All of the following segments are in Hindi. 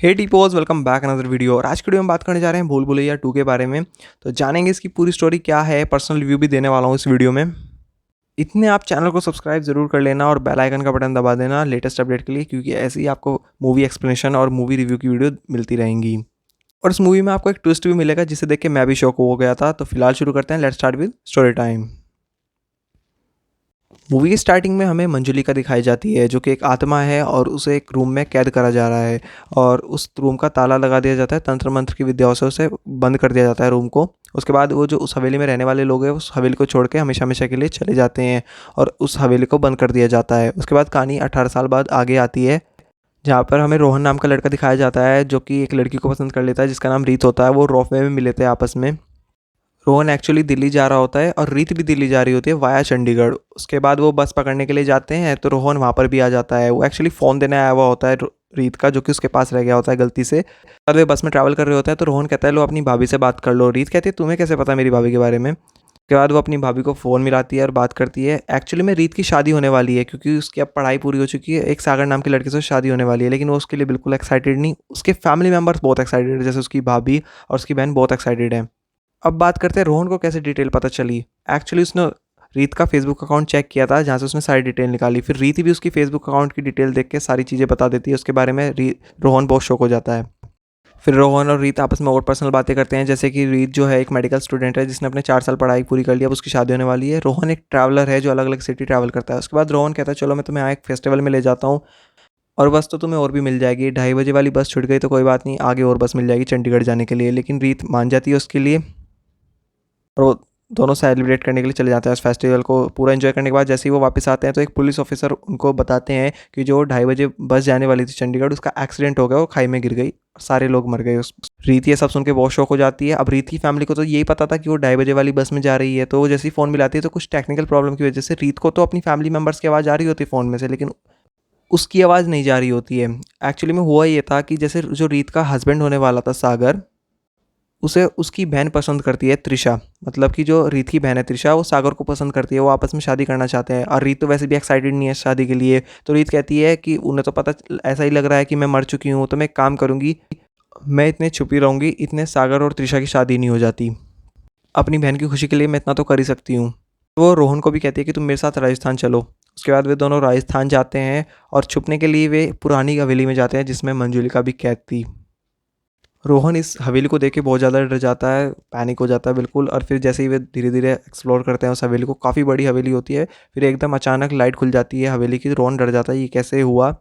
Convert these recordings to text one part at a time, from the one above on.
हे टीपोज, वेलकम बैक अनदर वीडियो। और आज की वीडियो में बात करने जा रहे हैं भूल भुलैया 2 के बारे में। तो जानेंगे इसकी पूरी स्टोरी क्या है, पर्सनल रिव्यू भी देने वाला हूँ इस वीडियो में। इतने आप चैनल को सब्सक्राइब ज़रूर कर लेना और बेल आइकन का बटन दबा देना लेटेस्ट अपडेट के लिए, क्योंकि ऐसे ही आपको मूवी एक्सप्लेनेशन और मूवी रिव्यू की वीडियो मिलती रहेंगी। और इस मूवी में आपको एक ट्विस्ट भी मिलेगा जिसे देख के मैं भी शॉक हो गया था। तो फिलहाल शुरू करते हैं, let's start with story time. Movie की स्टार्टिंग में हमें मंजुलिका दिखाई जाती है, जो कि एक आत्मा है और उसे एक रूम में कैद करा जा रहा है। और उस रूम का ताला लगा दिया जाता है, तंत्र मंत्र की विद्याओं से उसे बंद कर दिया जाता है रूम को। उसके बाद वो जो उस हवेली में रहने वाले लोग हैं उस हवेली को छोड़ के हमेशा हमेशा के लिए चले जाते हैं और उस हवेली को बंद कर दिया जाता है। उसके बाद कहानी 18 साल बाद आगे आती है, जहाँ पर हमें रोहन नाम का लड़का दिखाया जाता है, जो कि एक लड़की को पसंद कर लेता है जिसका नाम रीत होता है। वो रोपवे में मिले थे आपस में। रोहन एक्चुअली दिल्ली जा रहा होता है और रीत भी दिल्ली जा रही होती है वाया चंडीगढ़। उसके बाद वो बस पकड़ने के लिए जाते हैं तो रोहन वहाँ पर भी आ जाता है। वो एक्चुअली फ़ोन देने आया हुआ होता है रीत का, जो कि उसके पास रह गया होता है गलती से। बाद वे बस में ट्रैवल कर रहे होते हैं तो रोहन कहता है लो अपनी भाभी से बात कर लो। रीत कहती है तुम्हें कैसे पता मेरी भाभी के बारे में। उसके बाद वो अपनी भाभी को फ़ोन मिलाती है और बात करती है। एक्चुअली में रीत की शादी होने वाली है, क्योंकि उसकी अब पढ़ाई पूरी हो चुकी है। एक सागर नाम के लड़के से शादी होने वाली है, लेकिन वो उसके लिए बिल्कुल एक्साइटेड नहीं। उसके फैमिली मेम्बर्स बहुत एक्साइटेड है, जैसे उसकी भाभी और उसकी बहन बहुत एक्साइटेड है। अब बात करते हैं रोहन को कैसे डिटेल पता चली। एक्चुअली उसने रीत का फेसबुक अकाउंट चेक किया था, जहाँ से उसने सारी डिटेल निकाली। फिर रीत भी उसकी फेसबुक अकाउंट की डिटेल देख के सारी चीज़ें बता देती है उसके बारे में। रोहन बहुत शौक हो जाता है। फिर रोहन और रीत आपस में और पर्सनल बातें करते हैं, जैसे कि रीत जो है एक मेडिकल स्टूडेंट है जिसने अपने 4 साल पढ़ाई पूरी कर लिया। अब उसकी शादी होने वाली है। रोहन एक ट्रैवलर है जो अलग अलग सिटी ट्रैवल करता है। उसके बाद रोहन कहता है चलो मैं तुम्हें यहाँ एक फेस्टिवल में ले जाता हूँ, और बस तो तुम्हें और भी मिल जाएगी। 2:30 बजे वाली बस छूट गई तो कोई बात नहीं, आगे और बस मिल जाएगी चंडीगढ़ जाने के लिए। लेकिन रीत मान जाती है उसके लिए और वो दोनों सेलिब्रेट करने के लिए चले जाते हैं। उस फेस्टिवल को पूरा एंजॉय करने के बाद जैसे ही वो वापस आते हैं तो एक पुलिस ऑफिसर उनको बताते हैं कि जो 2:30 बजे बस जाने वाली थी चंडीगढ़, उसका एक्सीडेंट हो गया, वो खाई में गिर गई, सारे लोग मर गए। उस रीत ये सब सुन के बहुत शौक हो जाती है। अब रीत की फैमिली को तो यही पता था कि वो 2:30 बजे वाली बस में जा रही है, तो वो जैसे ही फ़ोन मिलाती है तो कुछ टेक्निकल प्रॉब्लम की वजह से रीत को तो अपनी फैमिली मेम्बर्स की आवाज़ आ रही होती है फ़ोन में से, लेकिन उसकी आवाज़ नहीं जा रही होती है। एक्चुअली में हुआ ये था कि जैसे जो रीत का हस्बैंड होने वाला था सागर, उसे उसकी बहन पसंद करती है त्रिशा। मतलब कि जो रीत की बहन है त्रिशा, वो सागर को पसंद करती है। वो आपस में शादी करना चाहते हैं और रीत तो वैसे भी एक्साइटेड नहीं है शादी के लिए। तो रीत कहती है कि उन्हें तो पता ऐसा ही लग रहा है कि मैं मर चुकी हूँ, तो मैं एक काम करूँगी, मैं इतने छुपी रहूँगी, इतने सागर और त्रिशा की शादी नहीं हो जाती। अपनी बहन की खुशी के लिए मैं इतना तो कर ही सकती हूँ। वो रोहन को भी कहती है कि तुम मेरे साथ राजस्थान चलो। उसके बाद वे दोनों राजस्थान जाते हैं और छुपने के लिए वे पुरानी हवेली में जाते हैं जिसमें मंजुलिका भी कैद थी। रोहन इस हवेली को देख के बहुत ज़्यादा डर जाता है, पैनिक हो जाता है बिल्कुल। और फिर जैसे ही वे धीरे धीरे एक्सप्लोर करते हैं उस हवेली को, काफ़ी बड़ी हवेली होती है। फिर एकदम अचानक लाइट खुल जाती है हवेली की। रोहन डर जाता है ये कैसे हुआ।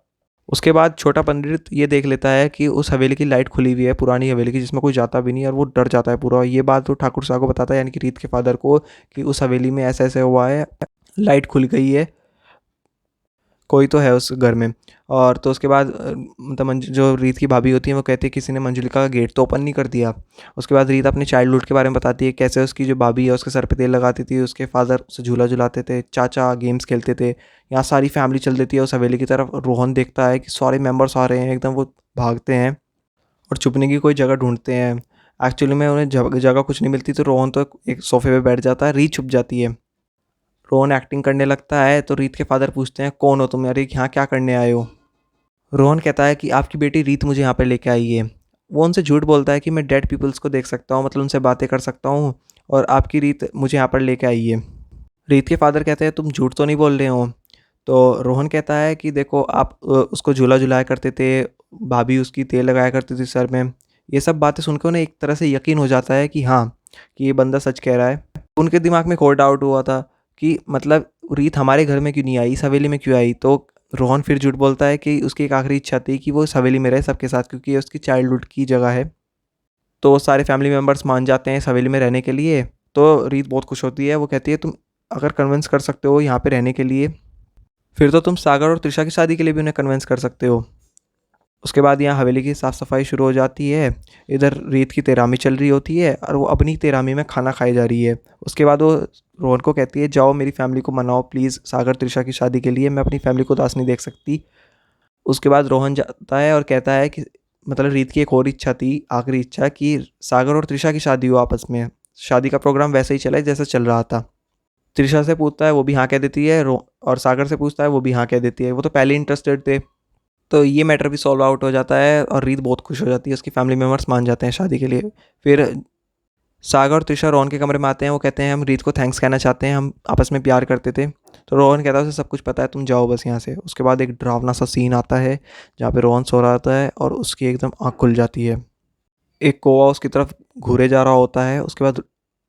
उसके बाद छोटा पंडित ये देख लेता है कि उस हवेली की लाइट खुली हुई है, पुरानी हवेली की, जिसमें कोई जाता भी नहीं है, और वो डर जाता है पूरा। ये बात वो ठाकुर साहब को बताता है, यानी कि रीत के फादर को, कि उस हवेली में ऐसा ऐसा हुआ है, लाइट खुल गई है, कोई तो है उस घर में। और तो उसके बाद मतलब जो रीत की भाभी होती है वो कहती है किसी ने मंजुलिका का गेट तो ओपन नहीं कर दिया। उसके बाद रीत अपने चाइल्डहुड के बारे में बताती है, कैसे उसकी जो भाभी है उसके सर पे तेल लगाती थी, उसके फादर उसे झूला झुलाते थे, चाचा गेम्स खेलते थे। यहाँ सारी फैमिली चल देती है उस हवेली की तरफ। रोहन देखता है कि सारे मेम्बर्स आ रहे हैं, एकदम वो भागते हैं और छुपने की कोई जगह ढूंढते हैं। एक्चुअली में उन्हें जगह कुछ नहीं मिलती, तो रोहन तो एक सोफे पे बैठ जाता है, रीत छुप जाती है। रोहन एक्टिंग करने लगता है तो रीत के फादर पूछते हैं कौन हो तुम, अरे यहाँ क्या करने आए हो। रोहन कहता है कि आपकी बेटी रीत मुझे यहाँ पर लेके आई है। वो उनसे झूठ बोलता है कि मैं डेड पीपल्स को देख सकता हूँ, मतलब उनसे बातें कर सकता हूँ, और आपकी रीत मुझे यहाँ पर लेके आई है। रीत के फादर कहते हैं तुम झूठ तो नहीं बोल रहे हो। तो रोहन कहता है कि देखो आप उसको झूला झुलाया करते थे, भाभी उसकी तेल लगाया करती थी सर में। ये सब बातें सुनकर उन्हें एक तरह से यकीन हो जाता है कि हाँ, कि ये बंदा सच कह रहा है। उनके दिमाग में एक और डाउट हुआ था कि मतलब रीत हमारे घर में क्यों नहीं आई, इस हवेली में क्यों आई। तो रोहन फिर झूठ बोलता है कि उसकी एक आखिरी इच्छा थी कि वो इस हवेली में रहे सबके साथ, क्योंकि ये उसकी चाइल्डहुड की जगह है। तो सारे फैमिली मेम्बर्स मान जाते हैं इस हवेली में रहने के लिए। तो रीत बहुत खुश होती है। वो कहती है तुम अगर कन्विंस कर सकते हो यहाँ पे रहने के लिए, फिर तो तुम सागर और त्रिशा की शादी के लिए भी उन्हें कन्विंस कर सकते हो। उसके बाद यहाँ हवेली की साफ़ सफाई शुरू हो जाती है। इधर रीत की तेरामी चल रही होती है और वो अपनी तेरामी में खाना खाई जा रही है। उसके बाद वो रोहन को कहती है जाओ मेरी फैमिली को मनाओ प्लीज़ सागर त्रिशा की शादी के लिए, मैं अपनी फैमिली को उदास नहीं देख सकती। उसके बाद रोहन जाता है और कहता है कि मतलब रीत की एक और इच्छा थी, आखिरी इच्छा, कि सागर और त्रिशा की शादी हो आपस में। शादी का प्रोग्राम वैसे ही चला जैसे चल रहा था। त्रिशा से पूछता है, वो भी हाँ कह देती है। और सागर से पूछता है, वो भी हाँ कह देती है। वो तो पहले इंटरेस्टेड थे। तो ये मैटर भी सॉल्व आउट हो जाता है और रीत बहुत खुश हो जाती है, उसकी फैमिली मेम्बर्स मान जाते हैं शादी के लिए। फिर सागर और त्रिशा रोहन के कमरे में आते हैं, वो कहते हैं हम रीत को थैंक्स कहना चाहते हैं, हम आपस में प्यार करते थे। तो रोहन कहता है उसे सब कुछ पता है, तुम जाओ बस यहाँ से। उसके बाद एक डरावना सा सीन आता है जहाँ पे रोहन सो रहा होता है और उसकी एकदम आँख खुल जाती है। एक कौवा उसकी तरफ घूरे जा रहा होता है। उसके बाद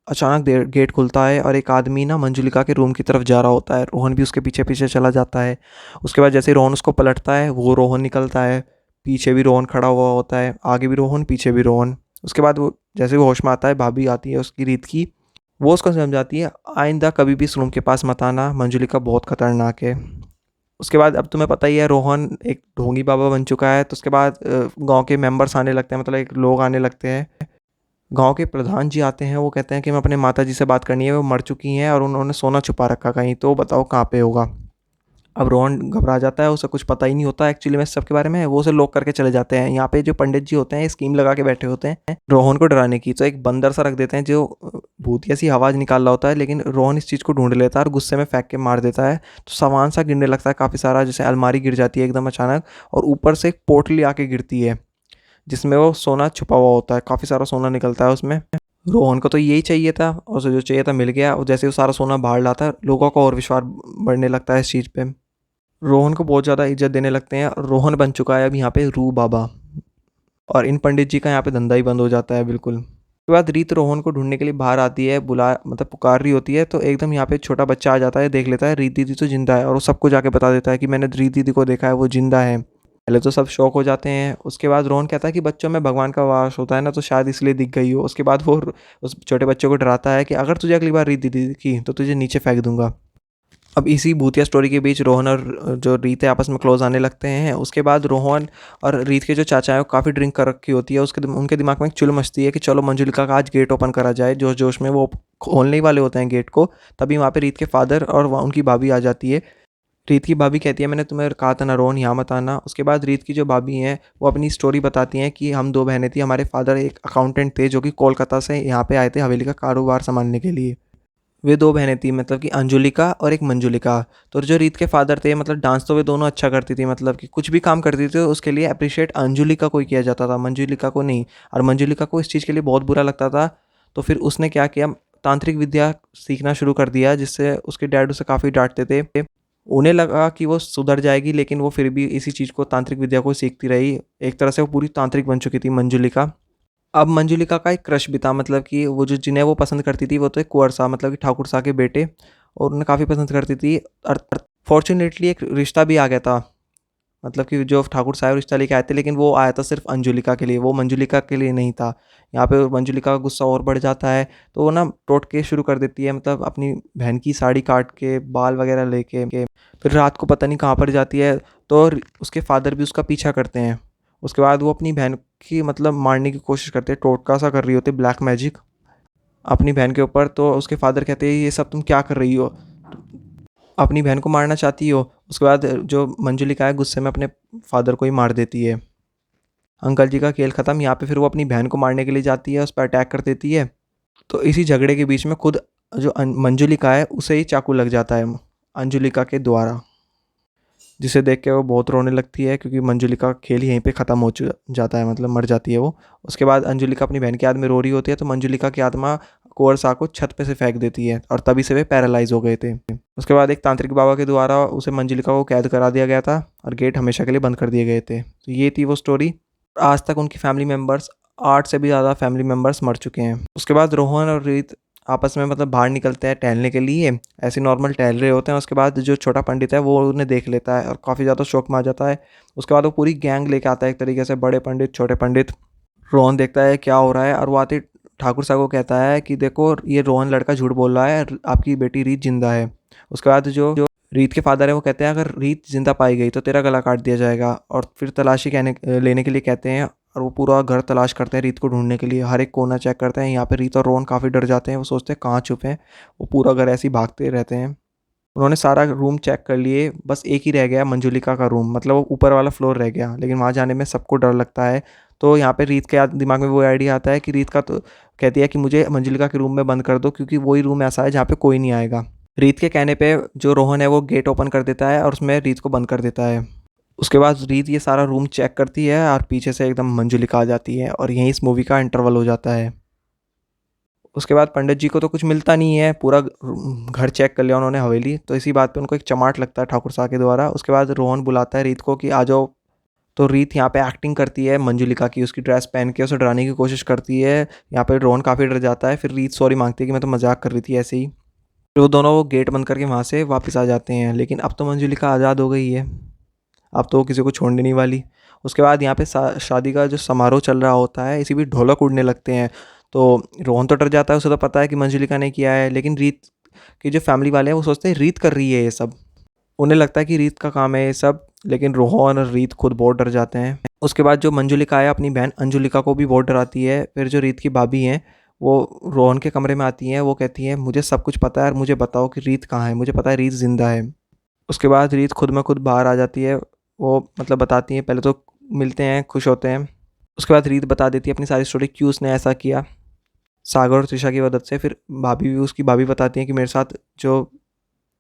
अचानक गेट खुलता है और एक आदमी ना मंजुलिका के रूम की तरफ जा रहा होता है। रोहन भी उसके पीछे पीछे चला जाता है। उसके बाद जैसे ही रोहन उसको पलटता है, वो रोहन निकलता है। पीछे भी रोहन खड़ा हुआ होता है, आगे भी रोहन, पीछे भी रोहन। उसके बाद वो जैसे वो होश में आता है, भाभी आती है उसकी रीत की। वो उसको समझाती है आइंदा कभी भी इस रूम के पास मत आना, मंजुलिका बहुत खतरनाक है। उसके बाद अब तुम्हें पता ही है रोहन एक ढोंगी बाबा बन चुका है। तो उसके बाद गांव के मेंबर्स आने लगते हैं, मतलब एक लोग आने लगते हैं। गांव के प्रधान जी आते हैं, वो कहते हैं कि मैं अपने माता जी से बात करनी है, वो मर चुकी हैं और उन्होंने सोना छुपा रखा कहीं, तो बताओ कहाँ पे होगा। अब रोहन घबरा जाता है, उसे कुछ पता ही नहीं होता एक्चुअली में सब के बारे में। वो उसे लॉक करके चले जाते हैं। यहाँ पे जो पंडित जी होते हैं स्कीम लगा के बैठे होते हैं रोहन को डराने की। तो एक बंदर सा रख देते हैं जो भूतिया सी आवाज़ निकाल रहा होता है, लेकिन रोहन इस चीज़ को ढूंढ लेता है और गुस्से में फेंक के मार देता है। तो सामान सा गिरने लगता है काफ़ी सारा, जैसे अलमारी गिर जाती है एकदम अचानक, और ऊपर से एक पोटली आके गिरती है जिसमें वो सोना छुपा हुआ होता है। काफ़ी सारा सोना निकलता है उसमें। रोहन को तो यही चाहिए था और उसे जो चाहिए था मिल गया। और जैसे वो सारा सोना बाहर लाता है, लोगों का और विश्वास बढ़ने लगता है इस चीज़ पे। रोहन को बहुत ज़्यादा इज्जत देने लगते हैं। रोहन बन चुका है अब यहाँ पे रू बाबा, और इन पंडित जी का यहाँ पे धंधा ही बंद हो जाता है बिल्कुल। उसके बाद रीत रोहन को ढूंढने के लिए बाहर आती है, बुला मतलब पुकार रही होती है। तो एकदम यहाँ पे एक छोटा बच्चा आ जाता है, देख लेता है रीत दीदी तो जिंदा है, और वो सबको जाके बता देता है कि मैंने रीत दीदी को देखा है, वो जिंदा है। पहले तो सब शौक हो जाते हैं। उसके बाद रोहन कहता है कि बच्चों में भगवान का वास होता है ना, तो शायद इसलिए दिख गई हो। उसके बाद वो उस छोटे बच्चे को डराता है कि अगर तुझे अगली बार रीत दीदी दिखी तो तुझे नीचे फेंक दूंगा। अब इसी भूतिया स्टोरी के बीच रोहन और जो रीत है आपस में क्लोज आने लगते हैं। उसके बाद रोहन और रीत के जो चाचा है वो काफ़ी ड्रिंक कर रखी होती है। उनके दिमाग में एक चुल मचती है कि चलो मंजुलिका का आज गेट ओपन करा जाए। जोश जोश में वो खोलने ही वाले होते हैं गेट को, तभी वहाँ पे रीत के फादर और उनकी भाभी आ जाती है। रीत की भाभी कहती है मैंने तुम्हें कहा था ना रोहन यहाँ मत आना। उसके बाद रीत की जो भाभी हैं वो अपनी स्टोरी बताती हैं कि हम दो बहनें थी, हमारे फादर एक अकाउंटेंट थे जो कि कोलकाता से यहाँ पे आए थे हवेली का कारोबार संभालने के लिए। वे दो बहनें थी, मतलब कि अंजुलिका और एक मंजुलिका। तो जो रीत के फादर थे, मतलब डांस तो वे दोनों अच्छा करती थी, मतलब कि कुछ भी काम करती थी उसके लिए अप्रिशिएट अंजुलिका को ही किया जाता था, मंजुलिका को नहीं। और मंजुलिका को इस चीज़ के लिए बहुत बुरा लगता था। तो फिर उसने क्या किया, तांत्रिक विद्या सीखना शुरू कर दिया, जिससे उसके डैड उसे काफ़ी डांटते थे। उन्हें लगा कि वो सुधर जाएगी, लेकिन वो फिर भी इसी चीज़ को, तांत्रिक विद्या को सीखती रही। एक तरह से वो पूरी तांत्रिक बन चुकी थी मंजुलिका। अब मंजुलिका का एक क्रश भी था, मतलब कि वो जो जिन्हें वो पसंद करती थी वो तो एक कुंवर सा, मतलब कि ठाकुर सा के बेटे, और उन्हें काफ़ी पसंद करती थी। और फॉर्चुनेटली एक रिश्ता भी आ गया था, मतलब कि जो ठाकुर साहब रिश्ता लेके आए थे, लेकिन वो आया था सिर्फ अंजुलिका के लिए, वो मंजुलिका के लिए नहीं था। यहाँ पे मंजुलिका का गुस्सा और बढ़ जाता है, तो वो ना टोटके शुरू कर देती है, मतलब अपनी बहन की साड़ी काट के बाल वगैरह लेके। फिर रात को पता नहीं कहाँ पर जाती है, तो उसके फादर भी उसका पीछा करते हैं। उसके बाद वो अपनी बहन की मतलब मारने की कोशिश करते हैं, टोटका सा कर रही होती है, ब्लैक मैजिक अपनी बहन के ऊपर। तो उसके फादर कहते हैं ये सब तुम क्या कर रही हो, अपनी बहन को मारना चाहती हो। उसके बाद जो मंजुलिका है गुस्से में अपने फादर को ही मार देती है। अंकल जी का खेल ख़त्म। यहाँ पे फिर वो अपनी बहन को मारने के लिए जाती है, उस पर अटैक कर देती है। तो इसी झगड़े के बीच में खुद जो मंजुलिका है उसे ही चाकू लग जाता है अंजुलिका के द्वारा, जिसे देख के वो बहुत रोने लगती है, क्योंकि मंजुलिका का खेल यहीं पे ख़त्म हो जाता है, मतलब मर जाती है वो। उसके बाद अंजुलिका अपनी बहन की याद में रो रही होती है, तो मंजुलिका की आत्मा कुंवर साहब को छत पे से फेंक देती है, और तभी से वे पैरालाइज हो गए थे। उसके बाद एक तांत्रिक बाबा के द्वारा उसे मंजुलिका को कैद करा दिया गया था और गेट हमेशा के लिए बंद कर दिए गए थे। तो ये थी वो स्टोरी। आज तक उनकी फैमिली मेम्बर्स, 8 से भी ज़्यादा फैमिली मेम्बर्स मर चुके हैं। उसके बाद रोहन और रीत आपस में मतलब बाहर निकलते हैं टहलने के लिए, ऐसे नॉर्मल टहल रहे होते हैं। उसके बाद जो छोटा पंडित है वो उन्हें देख लेता है और काफ़ी ज़्यादा शौक में आ जाता है। उसके बाद वो पूरी गैंग लेके आता है एक तरीके से, बड़े पंडित छोटे पंडित। रोहन देखता है क्या हो रहा है, और वो आते ठाकुर साहब को कहता है कि देखो ये रोहन लड़का झूठ बोल रहा है, आपकी बेटी रीत जिंदा है। उसके बाद जो जो रीत के फादर है वो कहते हैं अगर रीत जिंदा पाई गई तो तेरा गला काट दिया जाएगा, और फिर तलाशी लेने के लिए कहते हैं। और वो पूरा घर तलाश करते हैं रीत को ढूंढने के लिए, हर एक कोना चेक करते हैं। यहाँ पे रीत और रोहन काफ़ी डर जाते हैं, वो सोचते हैं कहाँ छुपे हैं। वो पूरा घर ऐसे ही भागते रहते हैं। उन्होंने सारा रूम चेक कर लिए, बस एक ही रह गया मंजुलिका का रूम, मतलब वो ऊपर वाला फ्लोर रह गया, लेकिन वहाँ जाने में सबको डर लगता है। तो यहाँ पे रीत के दिमाग में वो आइडिया आता है कि रीत का तो कहती है कि मुझे मंजुलिका के रूम में बंद कर दो, क्योंकि वही रूम ऐसा है जहाँ पे कोई नहीं आएगा। रीत के कहने पे जो रोहन है वो गेट ओपन कर देता है और उसमें रीत को बंद कर देता है। उसके बाद रीत ये सारा रूम चेक करती है और पीछे से एकदम मंजुलिका आ जाती है और यहीं इस मूवी का इंटरवल हो जाता है। उसके बाद पंडित जी को तो कुछ मिलता नहीं है, पूरा घर चेक कर लिया उन्होंने हवेली, तो इसी बात पे उनको एक चमाट लगता है ठाकुर साहब के द्वारा। उसके बाद रोहन बुलाता है रीत को कि आ जाओ। तो रीत यहाँ पे एक्टिंग करती है मंजुलिका की, उसकी ड्रेस पहन के उसे डराने की कोशिश करती है। यहाँ पे रोहन काफ़ी डर जाता है, फिर रीत सॉरी मांगती है कि मैं तो मजाक कर रही थी ऐसे ही। फिर वो दोनों वो गेट बंद करके वहाँ से वापस आ जाते हैं, लेकिन अब तो मंजुलिका आज़ाद हो गई है, अब तो वो किसी को छोड़ने नहीं वाली। उसके बाद यहाँ पे शादी का जो समारोह चल रहा होता है, इसी बीच ढोलक उड़ने लगते हैं। तो रोहन तो डर जाता है, उसे तो पता है कि मंजुलिका ने किया है, लेकिन रीत की जो फैमिली वाले हैं वो सोचते हैं रीत कर रही है ये सब, उन्हें लगता है कि रीत का काम है ये सब। लेकिन रोहन और रीत खुद बहुत डर जाते हैं। उसके बाद जो मंजुलिका है अपनी बहन अंजुलिका को भी बहुत डराती है। फिर जो रीत की भाभी हैं वो रोहन के कमरे में आती हैं, वो कहती हैं मुझे सब कुछ पता है और मुझे बताओ कि रीत कहाँ है, मुझे पता है रीत ज़िंदा है। उसके बाद रीत खुद में खुद बाहर आ जाती है, वो मतलब बताती हैं, पहले तो मिलते हैं, खुश होते हैं। उसके बाद रीत बता देती है अपनी सारी स्टोरी, क्यों उसने ऐसा किया सागर और त्रिशा की मदद से। फिर भाभी भी उसकी भाभी बताती हैं कि मेरे साथ जो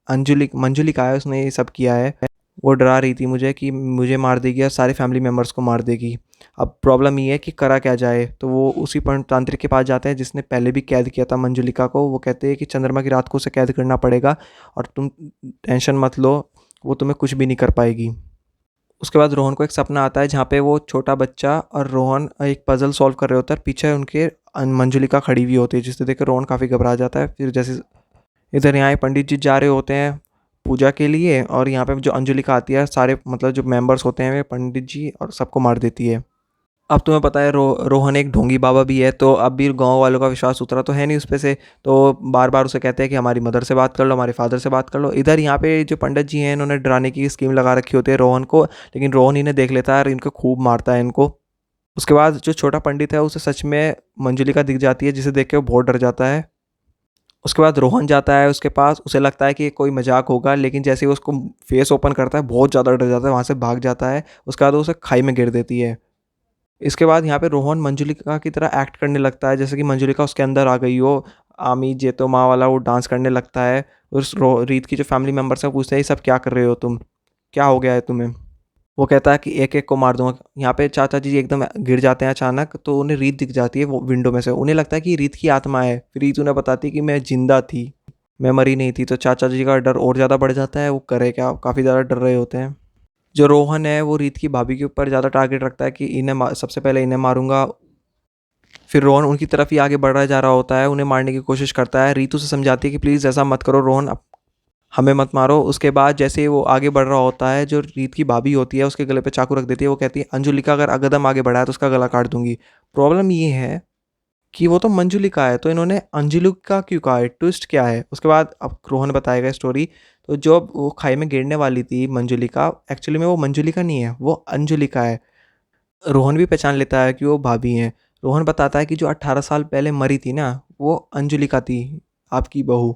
मंजुलिका है उसने ये सब किया है, वो डरा रही थी मुझे कि मुझे मार देगी और सारे फैमिली मेम्बर्स को मार देगी। अब प्रॉब्लम ये है कि करा क्या जाए, तो वो उसी तांत्रिक के पास जाते हैं जिसने पहले भी कैद किया था मंजुलिका को। वो कहते हैं कि चंद्रमा की रात को उसे कैद करना पड़ेगा और तुम टेंशन मत लो, वो तुम्हें कुछ भी नहीं कर पाएगी। उसके बाद रोहन को एक सपना आता है जहाँ पे वो छोटा बच्चा और रोहन एक पजल सॉल्व कर रहे होते हैं, पीछे उनके मंजुलिका खड़ी हुई होती है, जिससे देख कर रोहन काफ़ी घबरा जाता है। फिर जैसे इधर यहाँ पंडित जी जा रहे होते हैं पूजा के लिए, और यहाँ पे जो अंजुलिका आती है सारे मतलब जो मेंबर्स होते हैं वे पंडित जी और सबको मार देती है। अब तुम्हें पता है रोहन एक ढोंगी बाबा भी है, तो अब भी गांव वालों का विश्वास उतरा तो है नहीं उस पे से। तो बार बार उसे कहते हैं कि हमारी मदर से बात कर लो, हमारे फादर से बात कर लो। इधर यहाँ पे जो पंडित जी हैं इन्होंने डराने की स्कीम लगा रखी होती है रोहन को, लेकिन रोहन इन्हें देख लेता है और इनको खूब मारता है इनको। उसके बाद जो छोटा पंडित है उसे सच में मंजुलिका दिख जाती है, जिसे देख के वो बहुत डर जाता है। उसके बाद रोहन जाता है उसके पास, उसे लगता है कि कोई मजाक होगा, लेकिन जैसे ही वो उसको फेस ओपन करता है बहुत ज़्यादा डर जाता है, वहाँ से भाग जाता है। उसके बाद वो उसे खाई में गिर देती है। इसके बाद यहाँ पे रोहन मंजुलिका की तरह एक्ट करने लगता है, जैसे कि मंजुलिका उसके अंदर आ गई हो। आमी जेतो माँ वाला वो डांस करने लगता है। रीत की जो फैमिली मेम्बर्स हैं पूछते हैं ये सब क्या कर रहे हो तुम, क्या हो गया है तुम्हें। वो कहता है कि एक एक को मार दूंगा। यहाँ पे चाचा जी एकदम गिर जाते हैं अचानक, तो उन्हें रीत दिख जाती है वो विंडो में से, उन्हें लगता है कि रीत की आत्मा है। फिर रीत उन्हें बताती है कि मैं जिंदा थी, मैं मरी नहीं थी। तो चाचा जी का डर और ज़्यादा बढ़ जाता है, वो करे क्या, काफ़ी ज़्यादा डर रहे होते हैं। जो रोहन है वो रीत की भाभी के ऊपर ज़्यादा टारगेट रखता है कि सबसे पहले इन्हें मारूंगा। फिर रोहन उनकी तरफ ही आगे बढ़ा जा रहा होता है, उन्हें मारने की कोशिश करता है। रीत उसे समझाती है कि प्लीज़ ऐसा मत करो रोहन, हमें मत मारो। उसके बाद जैसे ही वो आगे बढ़ रहा होता है, जो रीत की भाभी होती है उसके गले पे चाकू रख देती है। वो कहती है अंजुलिका अगर अगदम आगे बढ़ाया तो उसका गला काट दूंगी। प्रॉब्लम ये है कि वो तो मंजुलिका है, तो इन्होंने अंजुलिका क्यों कहा है, ट्विस्ट क्या है। उसके बाद अब रोहन बताएगा स्टोरी। तो जो वो खाई में गिरने वाली थी मंजुलिका, एक्चुअली में वो मंजुलिका नहीं है, वो अंजुलिका है। रोहन भी पहचान लेता है कि वो भाभी हैं। रोहन बताता है कि जो 18 साल पहले मरी थी ना, वो अंजुलिका थी, आपकी बहू।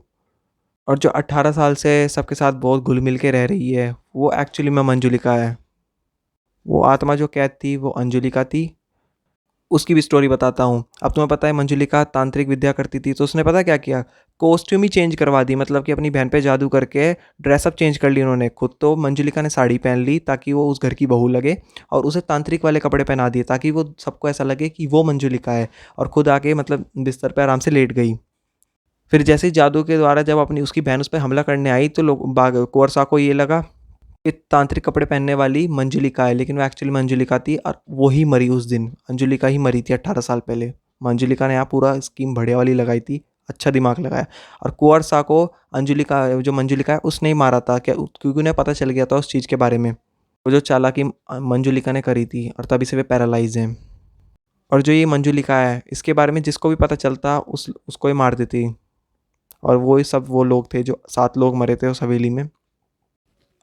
और जो 18 साल से सबके साथ बहुत घुल मिल के रह रही है, वो एक्चुअली में मंजुलिका है। वो आत्मा जो कैद थी वो अंजुलिका थी। उसकी भी स्टोरी बताता हूँ। अब तुम्हें पता है मंजुलिका तांत्रिक विद्या करती थी, तो उसने पता क्या किया, कॉस्ट्यूम ही चेंज करवा दी। मतलब कि अपनी बहन पे जादू करके ड्रेसअप चेंज कर ली उन्होंने। खुद तो मंजुलिका ने साड़ी पहन ली ताकि वो उस घर की बहू लगे, और उसे तांत्रिक वाले कपड़े पहना दिए ताकि वो सबको ऐसा लगे कि वो मंजुलिका है, और खुद आके मतलब बिस्तर पर आराम से लेट गई। फिर जैसे ही जादू के द्वारा जब अपनी उसकी बहन उस पर हमला करने आई, तो लोग कुंवर को ये लगा कि तांत्रिक कपड़े पहनने वाली मंजुलिका है, लेकिन वो एक्चुअली मंजुलिका थी, और वो ही मरी उस दिन। अंजुलिका ही मरी थी 18 साल पहले। मंजुलिका ने यहाँ पूरा स्कीम बढ़िया वाली लगाई थी, अच्छा दिमाग लगाया। और कुंवर को अंजुलिका जो मंजुलिका है उसने ही मारा था, क्या, क्योंकि उन्हें पता चल गया था उस चीज़ के बारे में, वो जो चालाकी मंजुलिका ने करी थी, और तभी से वे पैरालाइज हैं। और जो ये मंजुलिका है इसके बारे में जिसको भी पता चलता उसको ही मार देती। और वो ही सब वो लोग थे जो 7 लोग मरे थे उस हवेली में।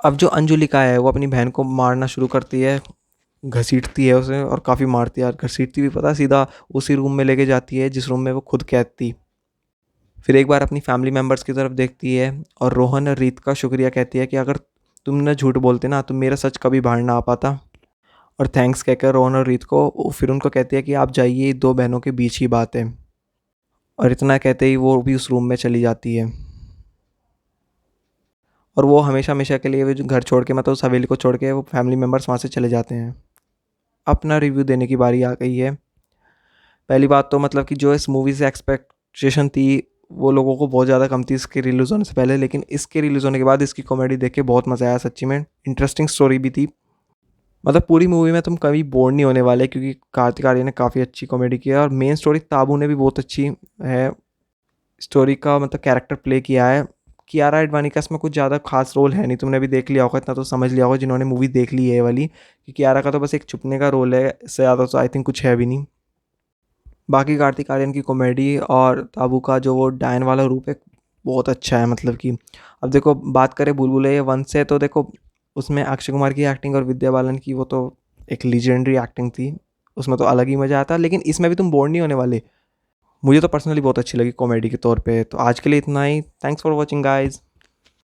अब जो अंजुलिका है वो अपनी बहन को मारना शुरू करती है, घसीटती है उसे और काफ़ी मारती है, और घसीटती भी पता सीधा उसी रूम में लेके जाती है जिस रूम में वो खुद कैद थी। फिर एक बार अपनी फैमिली मेम्बर्स की तरफ देखती है और रोहन और रीत का शुक्रिया कहती है कि अगर तुम ना झूठ बोलते ना तो मेरा सच कभी बाहर ना आ पाता। और थैंक्स कहकर रोहन और रीत को फिर उनको कहती है कि आप जाइए, 2 बहनों के बीच ही बात है। और इतना कहते ही वो भी उस रूम में चली जाती है। और वो हमेशा हमेशा के लिए वो जो घर छोड़ के मतलब उस हवेली को छोड़ के वो फैमिली मेम्बर्स वहाँ से चले जाते हैं। अपना रिव्यू देने की बारी आ गई है। पहली बात तो मतलब कि जो इस मूवी से एक्सपेक्टेशन थी वो लोगों को बहुत ज़्यादा कम थी इसके रिलीज़ होने से पहले, लेकिन इसके रिलीज़ होने के बाद इसकी कॉमेडी देख के बहुत मज़ा आया सच्ची में। इंटरेस्टिंग स्टोरी भी थी। मतलब पूरी मूवी में तुम कभी बोर नहीं होने वाले, क्योंकि कार्तिक आर्यन ने काफ़ी अच्छी कॉमेडी की है और मेन स्टोरी ताबू ने भी बहुत अच्छी है। स्टोरी का मतलब कैरेक्टर प्ले किया है। कियारा एडवानी का इसमें कुछ ज़्यादा खास रोल है नहीं, तुमने भी देख लिया होगा, इतना तो समझ लिया होगा जिन्होंने मूवी देख ली है ये वाली, कि कियारा का तो बस एक छुपने का रोल है, इससे ज़्यादा तो आई थिंक कुछ है भी नहीं। बाकी कार्तिक आर्यन की कॉमेडी और ताबू का जो वो डायन वाला रूप है बहुत अच्छा है। मतलब कि अब देखो बात करें भूल भुलैया 1 से, तो देखो उसमें अक्षय कुमार की एक्टिंग और विद्या बालन की वो तो एक लीजेंडरी एक्टिंग थी, उसमें तो अलग ही मज़ा आता। लेकिन इसमें भी तुम बोर नहीं होने वाले। मुझे तो पर्सनली बहुत अच्छी लगी कॉमेडी के तौर पे। तो आज के लिए इतना ही। Thanks for watching guys.